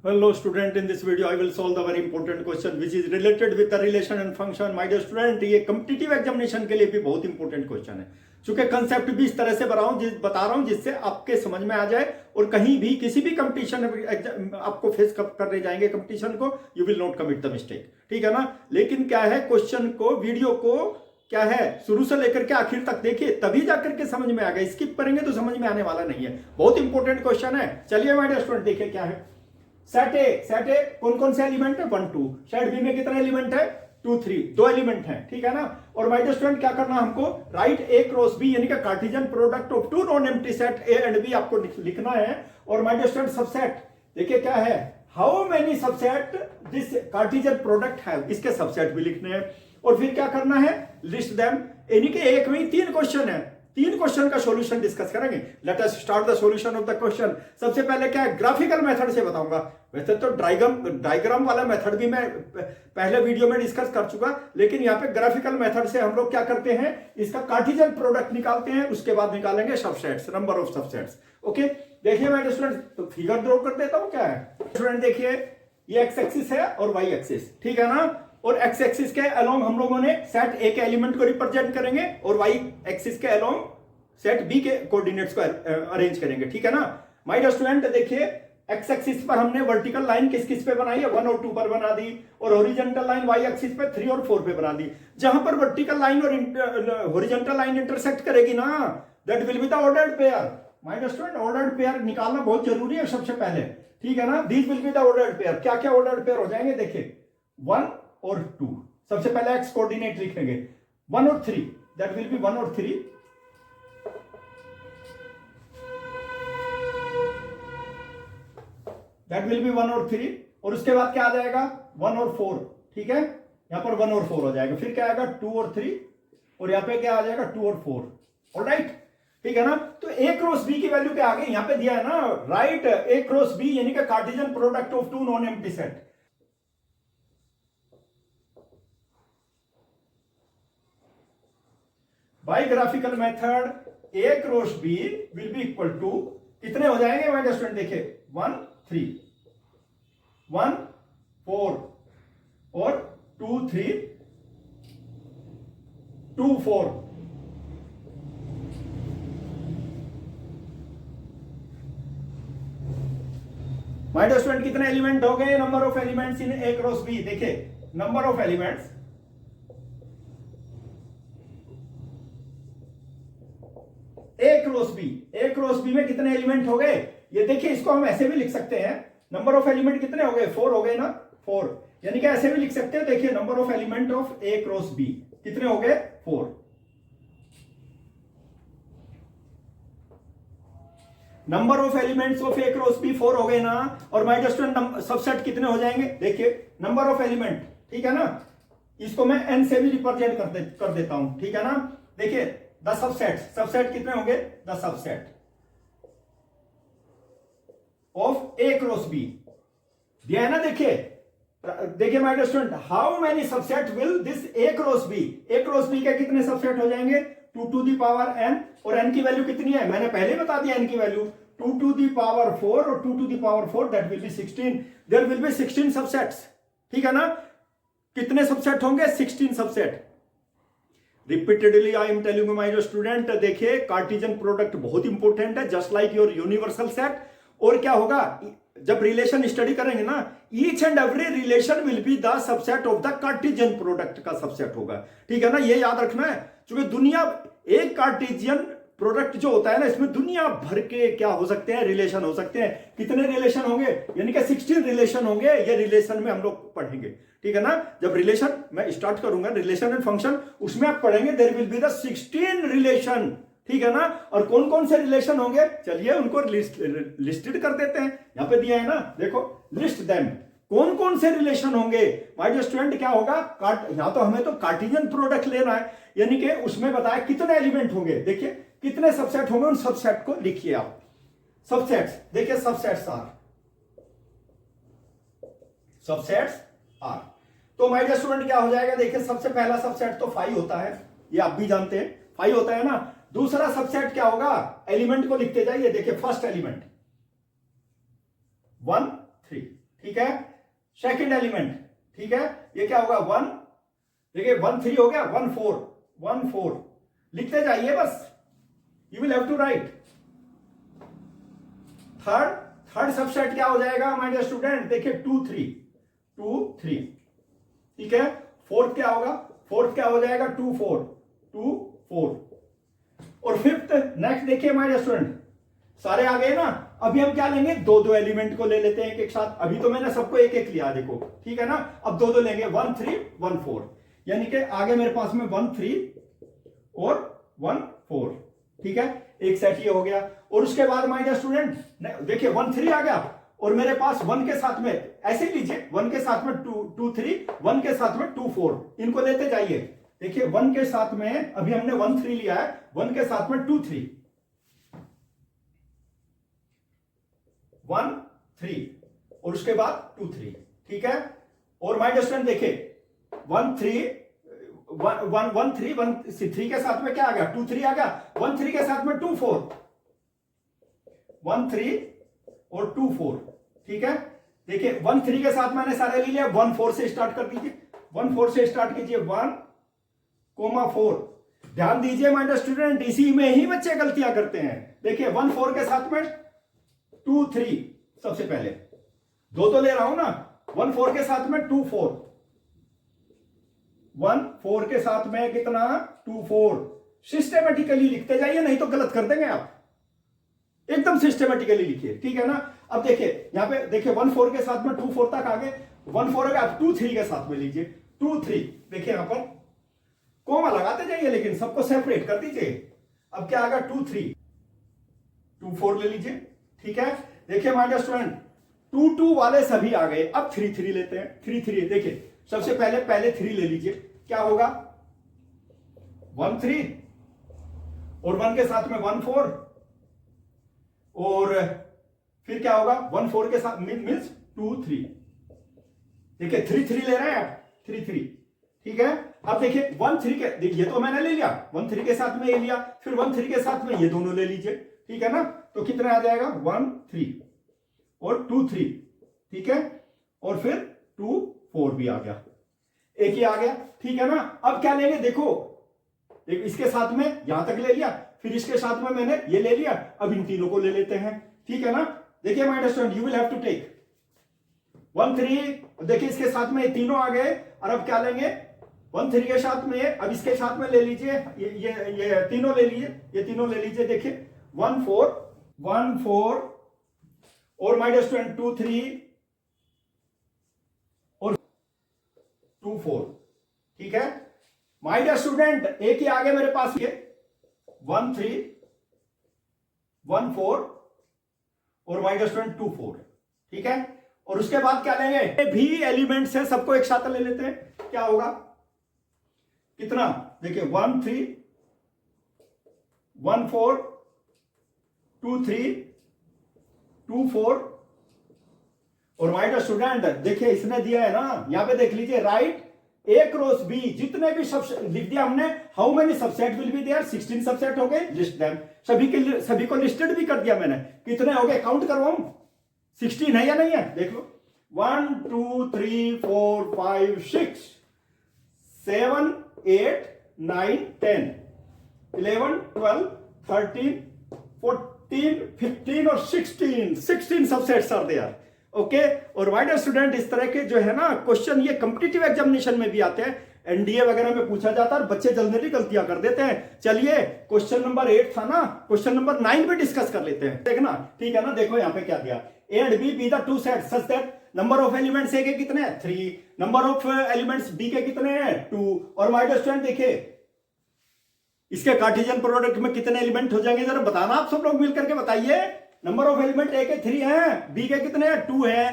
Hello student, in this video I will solve the very important question which is related with the relation and function. My dear student, ये competitive examination के लिए भी बहुत important question है। चूंकि concept भी इस तरह से बता रहा हूं जिससे आपके समझ में आ जाए और कहीं भी किसी भी कंपटीशन आपको फेस करने जाएंगे कंपटीशन को, you will not commit the mistake. ठीक है ना। लेकिन क्या है, क्वेश्चन को, वीडियो को क्या है, शुरू से लेकर के आखिर तक देखिए, तभी जाकर के समझ में आ गया। स्किप करेंगे तो समझ में आने वाला नहीं है। बहुत इंपॉर्टेंट क्वेश्चन है। चलिए माय डियर स्टूडेंट देखिए क्या है। सेट ए कौन कौन से एलिमेंट है, 1 2। सेट बी में कितने एलिमेंट है, 2 3, 2 एलिमेंट है। ठीक है ना। और माय डियर स्टूडेंट क्या करना हमको, राइट ए क्रॉस बी यानी कि Cartesian product of two non empty set A and B आपको लिखना है। और माय डियर स्टूडेंट सबसेट देखिए क्या है, how many subset this Cartesian product है, इसके सबसेट भी लिखने हैं। और फिर क्या करना है, लिस्ट देम, यानी कि एक में 3 क्वेश्चन है, 3 क्वेश्चन का सॉल्यूशन डिस्कस करेंगे। Late us start the solution of the question. सबसे पहले क्या है, ग्राफिकल मेथड से बताऊंगा। वैसे तो डायग्राम वाला मेथड भी मैं पहले वीडियो में डिस्कस कर चुका, लेकिन यहाँ पे ग्राफिकल मेथड से हम लोग क्या करते हैं, इसका कार्टेशियन प्रोडक्ट निकालते हैं, उसके बाद निकालेंगे subsets, number of subsets. Okay, देखिए मैं स्टूडेंट तो फिगर ड्रॉ कर देता हूं। क्या है स्टूडेंट, देखिए ये एक्स एक्सिस है और वाई एक्सिस, ठीक है ना। और एक्स एक्सिस के अलोंग हम लोगों ने सेट ए के एलिमेंट को रिप्रेजेंट करेंगे और वाई एक्सिस के अलोंग सेट बी के कोऑर्डिनेट्स को अरेंज करेंगे। ठीक है ना। माय डियर स्टूडेंट देखिए, एक्स एक्सिस पर हमने वर्टिकल लाइन किस किस पे बनाई है, 1 और 2 पर बना दी, और हॉरिजॉन्टल लाइन वाई एक्सिस पे 3 और 4 पे बना दी। जहां पर वर्टिकल लाइन और हॉरिजॉन्टल लाइन इंटरसेक्ट करेगी ना, that will be the ordered pair. My dear student, ordered pair निकालना बहुत जरूरी है सबसे पहले। ठीक है ना। These will be the ordered pair. क्या क्या ऑर्डर्ड पेयर हो जाएंगे, देखिए 1 और 2। सबसे पहले एक्स कोऑर्डिनेट लिखेंगे, 1 और 3, दैट विल बी 1 और 3। दैट विल बी 1 और 3। और उसके बाद क्या आ जाएगा, 1 और 4। ठीक है, यहां पर 1 और 4 हो जाएगा। फिर क्या आएगा, 2 और 3, और यहां पे क्या आ जाएगा, 2 और 4। ऑलराइट, ठीक है ना। तो ए क्रॉस बी की वैल्यू क्या आ गई, यहां पे दिया है ना, राइट ए क्रॉस बी यानी कि Cartesian product of two non empty set. By graphical method A cross B will be equal to कितने हो जाएंगे माय डियर स्टूडेंट, देखिए 1 3, 1 4 और 2 3, 2 4। माय डियर स्टूडेंट कितने एलिमेंट हो गए, number of elements in A cross B. देखिए number of elements, A cross B में कितने एलिमेंट हो गए, ये देखिए। इसको हम ऐसे भी लिख सकते हैं, नंबर ऑफ एलिमेंट कितने हो गए, 4 हो गए ना, 4। यानी कि ऐसे भी लिख सकते हैं, देखिए number of element of A cross B कितने हो गए, 4। Number of elements of A cross B 4 हो गए ना। और माय डियर स्टूडेंट सबसेट कितने हो जाएंगे, देखिए नंबर ऑफ एलिमेंट, ठीक है ना। इसको मैं एन से भी रिप्रेजेंट कर देता हूं, ठीक है ना। देखिए द सबसेट, सबसेट कितने होंगे, the subset of A cross B दिया है ना। देखिए my dear student, how many subset will this A cross B, A cross B के कितने सबसेट हो जाएंगे, 2 टू द पावर n। और n की वैल्यू कितनी है, मैंने पहले बता दिया n की वैल्यू 2 टू द पावर 4 और 2 to the power 4, that will be 16। There will be 16 subsets. ठीक है ना। कितने सबसेट होंगे, 16 subset. Repeatedly I am telling you my dear student, देखिए कार्टेशियन प्रोडक्ट बहुत इंपॉर्टेंट है, just like your universal set. और क्या होगा, जब रिलेशन स्टडी करेंगे ना, each and every relation will be the subset of the Cartesian product का सबसेट होगा। ठीक है ना, ये याद रखना है। क्योंकि दुनिया, एक कार्टेशियन प्रोडक्ट जो होता है ना, इसमें दुनिया भर के क्या हो सकते हैं, रिलेशन हो सकते हैं। कितने रिलेशन होंगे, यानी कि 16 रिलेशन होंगे। ये रिलेशन में हम लोग पढ़ेंगे, ठीक है ना। जब रिलेशन मैं स्टार्ट करूंगा, रिलेशन एंड फंक्शन, उसमें आप पढ़ेंगे there will be the 16 relation. ठीक है ना। और कौन कौन से रिलेशन होंगे, चलिए उनको लिस्टेड कर देते हैं। यहां पे दिया है ना, देखो लिस्ट देम, कौन कौन से रिलेशन होंगे। माय डियर स्टूडेंट क्या होगा, यहां तो हमें तो कार्टेशियन प्रोडक्ट लेना है, यानी कि उसमें बताया कितने एलिमेंट होंगे। देखिए कितने सबसेट होंगे, उन सबसेट को लिखिए आप। सबसेट्स, देखिए सबसेट्स आर। तो माय डियर स्टूडेंट क्या हो जाएगा, देखिए सबसे पहला सबसेट तो 5 होता है, ये आप भी जानते हैं 5 होता है ना। दूसरा सबसेट क्या होगा, एलिमेंट को लिखते जाइए। देखिए फर्स्ट एलिमेंट 1 3, ठीक है। सेकंड एलिमेंट, ठीक है, ये क्या होगा 1, देखिए 1 3 हो गया, 1 4, 1 4 लिखते जाइए बस, you will have to write. Third subset क्या हो जाएगा माय डियर स्टूडेंट, देखिए 2 3, 2 3, ठीक है। फोर्थ क्या होगा, फोर्थ क्या हो जाएगा 2 4, 2 4। और फिफ्थ नेक्स्ट देखिए माय डियर स्टूडेंट, सारे आ गए ना। अभी हम क्या लेंगे, दो दो एलिमेंट को ले लेते हैं एक साथ। अभी तो मैंने सबको एक एक लिया देखो, ठीक है ना। अब दो दो लेंगे, 1 3 1 4, यानी कि आगे मेरे पास में 1 3 और 1 4, ठीक है। एक सेट ये हो गया। और उसके बाद माय डियर स्टूडेंट देखिए 1 3 आ गया, और मेरे पास 1 के साथ में ऐसे लीजिए, 1 के साथ में 2 3, 1 के साथ में 2 4, इनको लेते जाइए। देखिए 1 के साथ में अभी हमने 1 3 लिया है, 1 के साथ में 2 3, 1 3 और उसके बाद 2 3, ठीक है। और माय डियर स्टूडेंट देखिए 1 3 1 3 1 3 के साथ में क्या आ गया, 2 3 आ गया। 1 3 के साथ में 2 4, 1 3 और 2 4, ठीक है। देखिए 1 3 के साथ मैंने सारे ले लिया, 1 4 से स्टार्ट कर दीजिए, 1 4 से स्टार्ट कीजिए, 1 4। ध्यान दीजिए माय डियर स्टूडेंट, इसी में ही बच्चे गलतियां करते हैं। देखिए 1 4 के साथ में 2 3, सबसे पहले दो तो ले रहा हूं ना, 1 4 के साथ में 2 4, 1 4 के साथ में कितना 2 4। सिस्टेमेटिकली लिखते जाइए, नहीं तो गलत कर देंगे आप, एकदम सिस्टेमेटिकली लिखिए, ठीक है ना। अब देखिए यहां पे देखिए 1 4 के साथ में 2 4 तक आगे, 1 4 है, आप 2 3 के साथ में लीजिए, 2 3। देखिए यहां पर कोमा लगाते जाइए, लेकिन सबको सेपरेट कर दीजिए। अब क्या आएगा 2 3, 2 4 ले लीजिए, ठीक है। देखिए माय डियर स्टूडेंट 2 2 वाले सभी आ गए। अब 3 3 लेते हैं, 3 3 देखिए सबसे पहले 3 ले लीजिए, क्या होगा 1 3 और 1 के साथ में 1 4, और फिर क्या होगा 1 4 के साथ मीन्स 2 3। देखिए 3 3 ले रहे हैं आप, 3 3, ठीक है। अब देखिए 1 3 के, ये तो मैंने ले लिया, 1 3 के साथ में ये लिया, फिर 1 3 के साथ में ये दोनों ले लीजिए, ठीक है ना। तो कितना आ जाएगा 1 3 और 2 3, ठीक है। और फिर 2 4 भी आ गया, एक ही आ गया, ठीक है ना। अब क्या लेंगे, देखो इसके साथ में यहां तक ले लिया, फिर इसके साथ में मैंने ये ले लिया, अब इन तीनों को ले लेते हैं, ठीक है ना। देखिए my dear student, you will have to take 1 3, देखिए इसके साथ में ये तीनों आ गए, और अब क्या लेंगे 1 3 के साथ में, अब इसके साथ में ले लीजिए ये तीनों ले लीजिए, ये तीनों ले लीजिए। देखिए 1 4 1 4 और माय डियर स्टूडेंट 2 3 और 2 4, ठीक है। माय डियर स्टूडेंट एक ही आगे मेरे पास ये 1 3 1 4 और माय डियर स्टूडेंट 2 4, ठीक है। और उसके बाद क्या लेंगे, ये भी एलिमेंट्स है, सबको एक साथ ले लेते हैं, क्या होगा कितना, देखिए 1 3 1 4 2 3 2 4। और माय डियर स्टूडेंट देखिए इसने दिया है ना, यहां पे देख लीजिए राइट ए क्रॉस बी, जितने भी सबसेट लिख दिया हमने, how many subset will be there, 16 subset हो गए, लिस्ट देम, सभी को लिस्टेड भी कर दिया मैंने। कितने हो गए, काउंट करवाऊं, 16 है या नहीं है, देख लो 1 2 3 4 5 6 7 8 9 10 11 12 13 14 15 और 16 सबसेट्स आर देयर, ओके। और माय डियर स्टूडेंट इस तरह के जो है ना क्वेश्चन ये कॉम्पिटिटिव एग्जामिनेशन में भी आते हैं, एनडीए वगैरह में पूछा जाता है, और बच्चे जल्दी गलतियां कर देते हैं। चलिए क्वेश्चन नंबर 8 था ना, क्वेश्चन नंबर 9 पे डिस्कस कर लेते हैं, देखना, ठीक है ना। देखो यहाँ पे क्या दिया, A and B B the two set such that number of elements A के कितने हैं 3, नंबर ऑफ एलिमेंट्स बी के कितने हैं 2। और माय डियर स्टूडेंट देखिए इसके कार्टेशियन प्रोडक्ट में कितने एलिमेंट हो जाएंगे, जरा बताना आप सब लोग मिलकर के बताइए। नंबर ऑफ एलिमेंट ए के 3 हैं, बी के कितने हैं 2 हैं,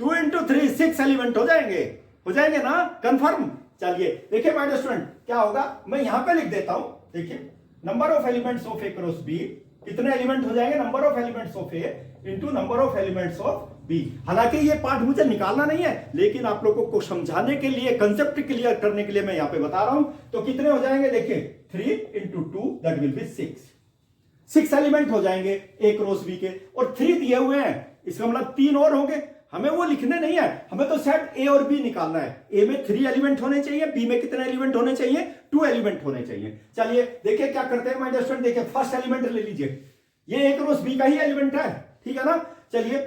2 into 3 6 एलिमेंट हो जाएंगे ना, कंफर्म। चलिए देखिए माय डियर स्टूडेंट क्या होगा, मैं यहां पे लिख देता हूं, देखिए number of elements of A cross B, कितने एलिमेंट हो जाएंगे, number of elements of A into number of elements of B. हालांकि ये पार्ट मुझे निकालना नहीं है, लेकिन आप लोगों को समझाने के लिए, कंसेप्ट क्लियर करने के लिए मैं यहां पे बता रहा हूं। तो कितने हो जाएंगे, देखिए 3 into 2 that will B 6 element हो जाएंगे ए क्रॉस बी के, और 3 दिए हुए हैं, इसका मतलब 3 और होंगे। हमें वो लिखने नहीं है, हमें तो सेट ए और बी निकालना है। ए में 3 एलिमेंट होने चाहिए, बी में कितने एलिमेंट होने चाहिए, 2 एलिमेंट होने चाहिए। चलिए देखिए क्या करते हैं माय डियर स्टूडेंट, देखिए फर्स्ट एलिमेंट ले लीजिए, ये ए क्रॉस बी का ही एलिमेंट है, ठीक है ना। चलिए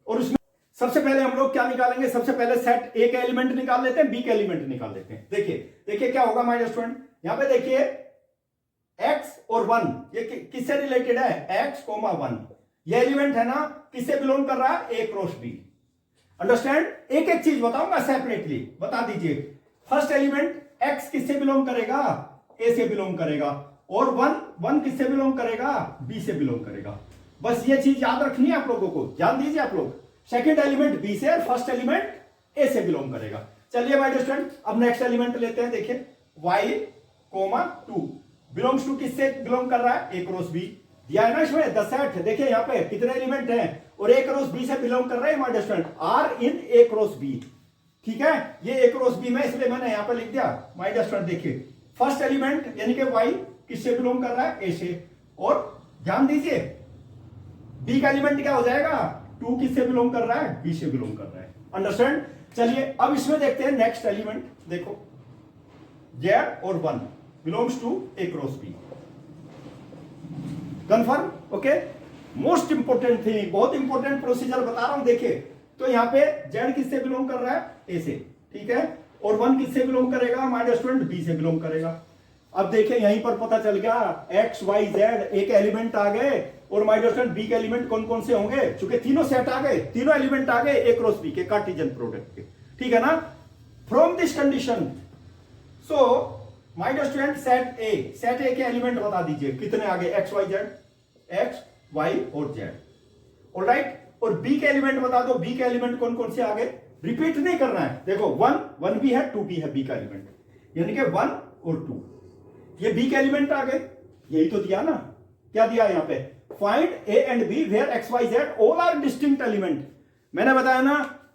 और उसमें सबसे पहले हम लोग क्या निकालेंगे, सबसे पहले सेट ए का एलिमेंट निकाल लेते हैं, बी का एलिमेंट निकाल लेते हैं। देखिए क्या होगा माय डियर स्टूडेंट, यहां पे देखिए x और 1 ये किससे रिलेटेड है, x, 1 ये एलिमेंट है ना, किससे बिलोंग कर रहा है, ए क्रॉस बी। अंडरस्टैंड, एक एक चीज बताऊंगा सेपरेटली, बता दीजिए। फर्स्ट एलिमेंट x किससे बिलोंग करेगा, ए से बिलोंग करेगा, और 1 किससे बिलोंग करेगा, बी से बिलोंग करेगा। बस ये चीज याद रखनी है आप लोगों को, ध्यान दीजिए आप लोग। सेकेंड एलिमेंट बी से और फर्स्ट एलिमेंट ए से बिलोंग करेगा। चलिए माय डियर स्टूडेंट अब नेक्स्ट एलिमेंट लेते हैं, देखिए y, 2 बिलोंग्स टू किससे बिलोंग कर रहा है, ए क्रॉस बी। दिया है ना इसमें द सेट, देखिए यहाँ पे कितने एलिमेंट हैं, और ए क्रॉस बी से बिलोंग कर रहे हैं my dear student, are in A cross B, ठीक है। ये ए क्रॉस बी में इसलिए मैंने यहाँ पे लिख दिया माय डियर स्टूडेंट। देखिए फर्स्ट एलिमेंट यानी कि y किससे बिलोंग कर रहा है, ए से, और ध्यान दीजिए बी का एलिमेंट क्या हो जाएगा, 2 किससे बिलोंग कर रहा है, बी से बिलोंग कर रहा है। अंडरस्टैंड। चलिए अब इसमें देखते हैं नेक्स्ट एलिमेंट, देखो z और 1 belongs to A cross B, confirm, okay. Most important thing, बहुत इंपोर्टेंट प्रोसीजर बता रहा हूं, देखिए तो यहां पे z किससे बिलोंग कर रहा है, ए से, ठीक है, और 1 किससे बिलोंग करेगा माय डियर स्टूडेंट, बी से बिलोंग करेगा। अब देखिए यहीं पर पता चल गया x y z एक एलिमेंट आ गए, और माय डियर स्टूडेंट बी के एलिमेंट कौन कौन से होंगे, चूंकि तीनों सेट आ गए, तीनों एलिमेंट आ गए ए क्रॉस बी के कार्टेशियन प्रोडक्ट के, ठीक है ना। From this condition so my dear student set A के एलिमेंट बता दीजिए कितने आ गए, x y और z, ऑलराइट। और बी के एलिमेंट बता दो, बी के एलिमेंट कौन कौन से आ गए, रिपीट नहीं करना है। देखो 1 भी है, 2 भी है बी का एलिमेंट, यानी कि 1 और 2 ये बी के एलिमेंट आ गए, यही तो दिया ना, क्या दिया यहां पे, find A and B where X Y Z all are distinct element. मैंने बताया ना,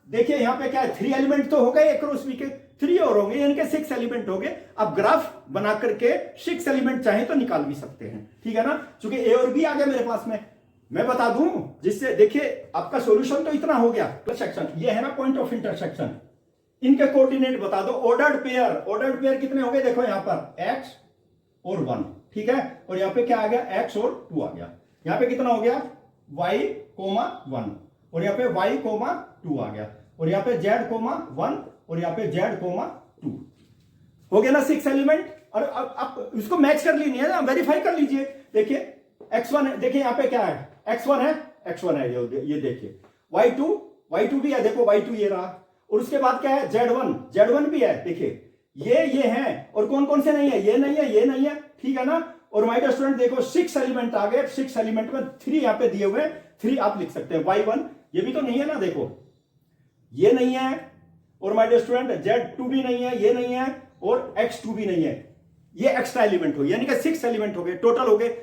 देखिए यहां पे क्या है, 3 एलिमेंट तो हो गए ए क्रॉस बी के, 3 और होंगे यानी कि 6 एलिमेंट हो गए। अब ग्राफ बना करके 6 एलिमेंट चाहे तो निकाल भी सकते हैं, ठीक है ना, क्योंकि ए और बी आ गए मेरे पास में। मैं बता दूं जिससे देखिए आपका सॉल्यूशन तो इतना हो गया, इंटरसेक्शन ये है ना पॉइंट ऑफ इंटरसेक्शन, इनके कोऑर्डिनेट बता दो। ऑर्डर्ड पेयर कितने हो गए, देखो यहां पर x और 1, ठीक है, और यहां पे क्या आ गया, x और 2 आ गया। यहां पे कितना हो गया, y, 1, और यहां पे y, 2 आ गया, और यहां पे z, 1, और यहां पे z, 2 हो गया ना 6 एलिमेंट। और अब आप इसको मैच कर लीजिए ना, वेरीफाई कर लीजिए। देखिए x1 है, देखिए यहां पे क्या है, x1 है, ये देखिए y2 भी है, देखो y2 ये रहा, और उसके बाद क्या है, z1 भी है, देखिए ये हैं, और कौन कौन से नहीं है, ये नहीं है, ठीक है ना। और माय डियर स्टूडेंट देखो 6 एलिमेंट आ गए, 6 एलिमेंट में 3 यहां पे दिए हुए, 3 आप लिख सकते हैं। y1 ये भी तो नहीं है ना, देखो ये नहीं है, और माय डियर स्टूडेंट z2 भी नहीं है, ये नहीं है, और x2 भी नहीं है, ये एक्स्ट्रा एलिमेंट हो, यानी कि 6 एलिमेंट हो गए, टोटल हो गए।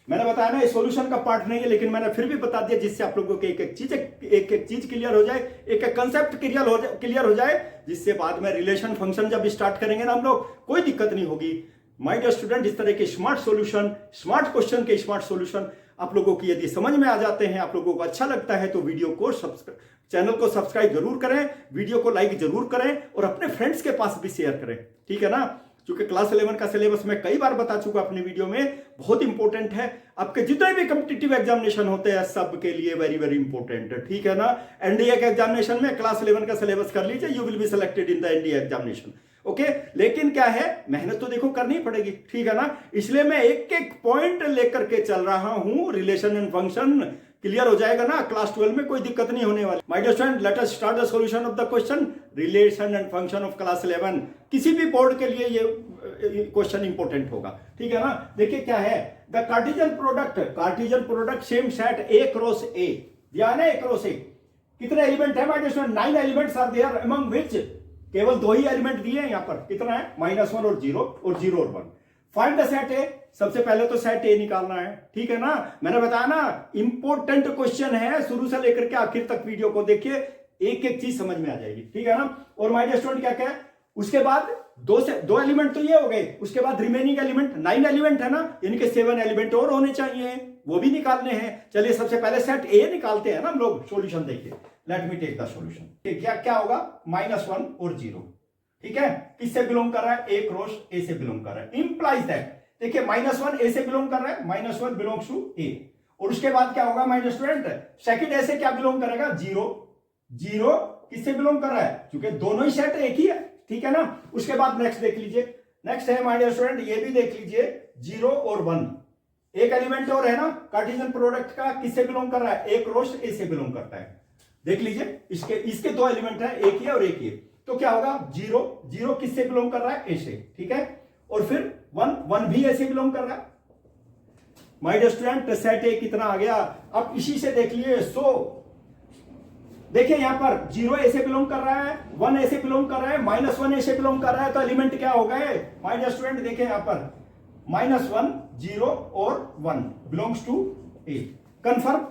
मैंने बताया ना ये सॉल्यूशन का पार्ट नहीं है, लेकिन मैंने फिर भी बता दिया जिससे आप लोगों को एक एक चीज क्लियर हो जाए, एक एक कंसेप्ट क्लियर हो जाए, जिससे बाद में रिलेशन फंक्शन जब स्टार्ट करेंगे ना हम लोग, कोई दिक्कत नहीं होगी। माय डियर स्टूडेंट इस तरह के स्मार्ट सॉल्यूशन, स्मार्ट क्वेश्चन के स्मार्ट सॉल्यूशन आप लोगों की यदि समझ में आ जाते हैं, आप लोगों को अच्छा लगता है, तो वीडियो को चैनल को सब्सक्राइब जरूर करें, वीडियो को लाइक जरूर करें, और अपने फ्रेंड्स के पास भी शेयर करें, ठीक है ना। क्योंकि क्लास 11 का सिलेबस मैं कई बार बता चुका अपने वीडियो में, बहुत इंपॉर्टेंट है, आपके जितने भी कॉम्पिटिटिव एग्जामिनेशन होते हैं सब के लिए वेरी वेरी इंपॉर्टेंट है, ठीक है ना। एनडीए के एग्जामिनेशन में क्लास 11 का सिलेबस कर लीजिए, you will be selected in the NDA examination, okay. लेकिन क्या है, मेहनत तो देखो करनी पड़ेगी, ठीक है ना। इसलिए मैं एक एक पॉइंट लेकर के चल रहा हूं, रिलेशन एंड फंक्शन क्लियर हो जाएगा ना, क्लास 12 में कोई दिक्कत नहीं होने वाली। My dear student let us start the solution of the question, relation and function of class 11। किसी भी बोर्ड के लिए ये क्वेश्चन इंपॉर्टेंट होगा, ठीक है ना। देखिए क्या है, the Cartesian product same set A cross A, ध्यान है, ए क्रॉस ए कितने एलिमेंट है my dear student, 9 elements are there, among which केवल 2 ही एलिमेंट दिए हैं यहां पर, कितना है, -1 और 0 और 1। फाइंड द सेट ए, सबसे पहले तो सेट ए निकालना है, ठीक है ना। मैंने बताया ना इंपॉर्टेंट क्वेश्चन है, शुरू से लेकर के आखिर तक वीडियो को देखिए, एक एक चीज समझ में आ जाएगी, ठीक है ना। और माय डियर स्टूडेंट क्या है, उसके बाद 2 एलिमेंट तो ये हो गए, उसके बाद रिमेनिंग एलिमेंट 9 एलिमेंट है ना, यानी कि 7 एलिमेंट और होने चाहिए, वो भी निकालने हैं। चलिए सबसे पहले सेट ए निकालते हैं ना हम लोग, सॉल्यूशन देखिए। Let me take the solution. क्या क्या होगा, -1 और 0, ठीक है। किससे बिलोंग कर रहा है, ए क्रॉस ए से बिलोंग कर रहा है, इंप्लाइज दैट, देखिए -1 ए से बिलोंग कर रहा है, -1 बिलोंग्स टू ए। और उसके बाद क्या होगा माय स्टूडेंट, सेकंड ए से क्या बिलोंग करेगा, 0, 0 किससे बिलोंग कर रहा है, क्योंकि दोनों ही सेट एक ही है, ठीक है ना। उसके बाद नेक्स्ट देख लीजिए, नेक्स्ट है माय स्टूडेंट, ये भी देख लीजिए 0 और 1, एक एलिमेंट और है ना कार्टेशियन प्रोडक्ट का, किससे बिलोंग कर रहा है, ए क्रॉस ए से बिलोंग करता है। देख लीजिए इसके दो एलिमेंट है, एक ही और एक ही, तो क्या होगा 0, 0 किससे बिलोंग कर रहा है, ए से, ठीक है। और फिर 1, 1 भी ए से बिलोंग कर रहा है। माय स्टूडेंट सेट ए कितना आ गया, अब इसी से देख लिए। सो देखिए यहां पर 0 ए से बिलोंग कर रहा है, 1 ए से बिलोंग कर रहा है, -1 ए से बिलोंग कर रहा है, तो एलिमेंट क्या हो गए माय स्टूडेंट, देखिए यहां पर -1, 0 और 1 belongs to A, confirm.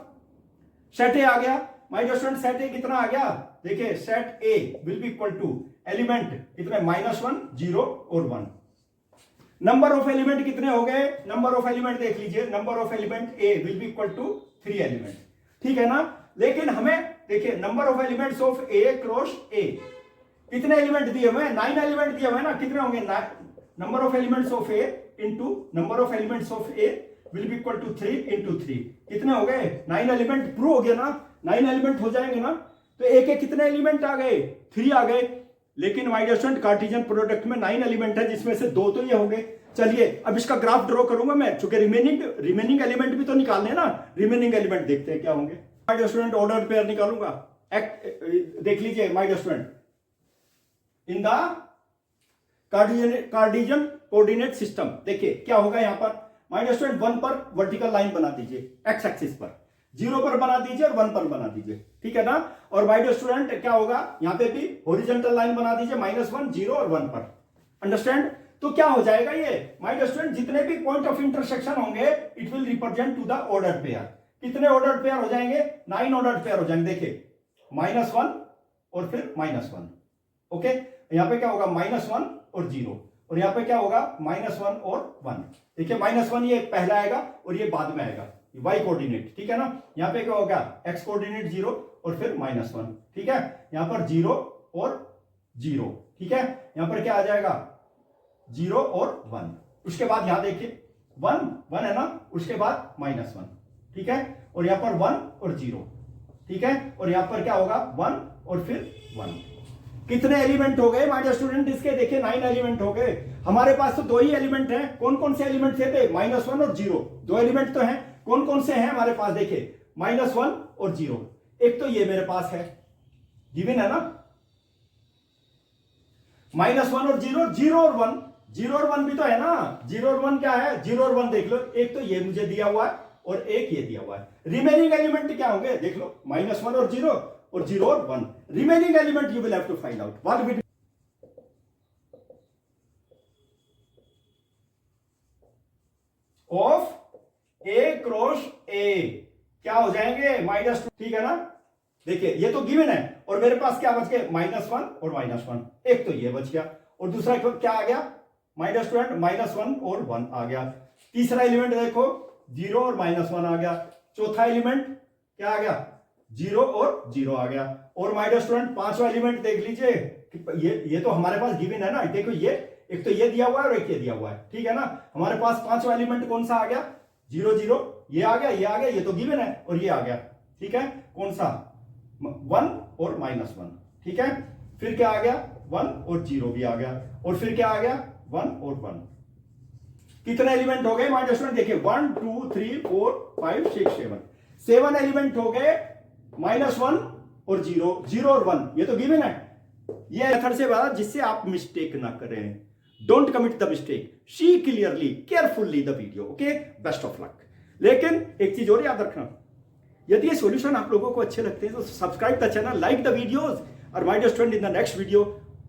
Set A आ गया माय स्टूडेंट, सेट ए कितना आ गया, देखिए set A will be equal to element कितने, -1, 0 और 1। नंबर ऑफ एलिमेंट कितने हो गए, नंबर ऑफ एलिमेंट देख लीजिए, number of element A will be equal to 3 element, ठीक है ना। लेकिन हमें देखिए number of elements of A cross A, कितने एलिमेंट दिए हुए, 9 एलिमेंट दिए हुए ना, कितने होंगे, number of elements of A into number of elements of A will be equal to 3 into 3, कितने हो गए 9 एलिमेंट, प्रूव हो गया ना, 9 एलिमेंट हो जाएंगे ना। तो ए के कितने एलिमेंट आ गए, 3 आ गए। लेकिन माय स्टूडेंट कार्टेशियन प्रोडक्ट में 9 एलिमेंट है, जिसमें से 2 तो ये हो गए। चलिए अब इसका ग्राफ ड्रॉ करूंगा मैं, चूंकि रिमेनिंग एलिमेंट भी तो निकालने हैं ना, रिमेनिंग एलिमेंट देखते हैं क्या होंगे। माय स्टूडेंट ऑर्डर पेयर निकालूंगा, देख लीजिए my student, in the Cartesian coordinate system, देखिए क्या होगा यहां पर माय स्टूडेंट, 1 पर वर्टिकल लाइन बना दीजिए एक्स एक्सिस पर, 0 पर बना दीजिए और 1 पर बना दीजिए, ठीक है ना। और माय स्टूडेंट क्या होगा, यहां पे भी हॉरिजॉन्टल लाइन बना दीजिए, -1, 0 और 1 पर, अंडरस्टैंड। तो क्या हो जाएगा ये माय स्टूडेंट, जितने भी पॉइंट ऑफ इंटरसेक्शन होंगे it will represent to the order pair. कितने ऑर्डर पेयर हो जाएंगे, 9 ऑर्डर पेयर हो जाएंगे। देखिए -1 और फिर -1, ओके। यहां पे क्या होगा -1 और 0, और यहां पे क्या होगा -1 और 1। देखिए -1 ये पहला आएगा और ये बाद में आएगा, y कोऑर्डिनेट, ठीक है ना। यहां पे क्या होगा x कोऑर्डिनेट 0 और फिर -1, ठीक है। यहां पर 0 और 0, ठीक है। यहां पर क्या आ जाएगा 0 और 1, उसके बाद यहां देखिए 1 है ना, उसके बाद -1, ठीक है। और यहां पर 1 और 0, ठीक है। और यहां पर क्या होगा 1 और फिर 1। कितने एलिमेंट हो गए माय स्टूडेंट इसके, देखिए 9 एलिमेंट हो गए। हमारे पास तो 2 ही एलिमेंट हैं, कौन कौन से एलिमेंट थे, -1 और 0, 2 एलिमेंट तो हैं। कौन कौन से हैं हमारे पास, देखिए -1 और 0, एक तो ये मेरे पास है, गिवन है ना, -1 और 0, 0 और 1, 0 और 1 भी तो है ना, 0 और 1 क्या है, 0 और 1 देख लो, एक तो ये मुझे दिया हुआ है और एक ये दिया हुआ है। रिमेनिंग एलिमेंट क्या होंगे, देख लो -1 और 0 और 0 और 1, remaining element you will have to find out what will of A cross A, क्या हो जाएंगे -2, ठीक है ना। देखिए ये तो गिवन है और मेरे पास क्या बच गए -1 और -1, एक तो ये बच गया और दूसरा क्या आ गया माय स्टूडेंट, -1 और 1 आ गया। तीसरा एलिमेंट देखो 0 और -1 आ गया। चौथा एलिमेंट क्या आ गया, 0 और 0 आ गया। और माय स्टूडेंट पांचवा एलिमेंट देख लीजिए, ये तो हमारे पास गिवन है ना, देखो ये एक तो ये दिया हुआ है और एक ये दिया हुआ है, ठीक है ना। हमारे पास पांचवा एलिमेंट कौन सा आ गया, 0 0, ये आ गया, ये आ गया, ये तो गिवन है और ये आ गया, ठीक है। कौन सा 1 और -1, ठीक है। फिर क्या आ गया 1 और 0 भी आ गया, और फिर क्या आ गया 1 और 1। कितने एलिमेंट हो गए माय स्टूडेंट, देखिए 1 2 3 4 5 6 7 एलिमेंट हो गए, -1 और 0, 0 और 1, ये तो गिवन है। ये मेथड से बता जिससे आप मिस्टेक ना करें, don't commit the mistake, see clearly carefully the video, okay. Best of luck. लेकिन एक चीज और याद रखना, यदि ये सॉल्यूशन आप लोगों को अच्छे लगते हैं तो subscribe the channel, like the videos, और my student in the next video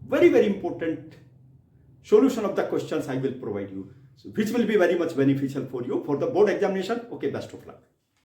very important solution of the questions I will provide you, which will be very much beneficial for you for the board examination. Okay, best of luck.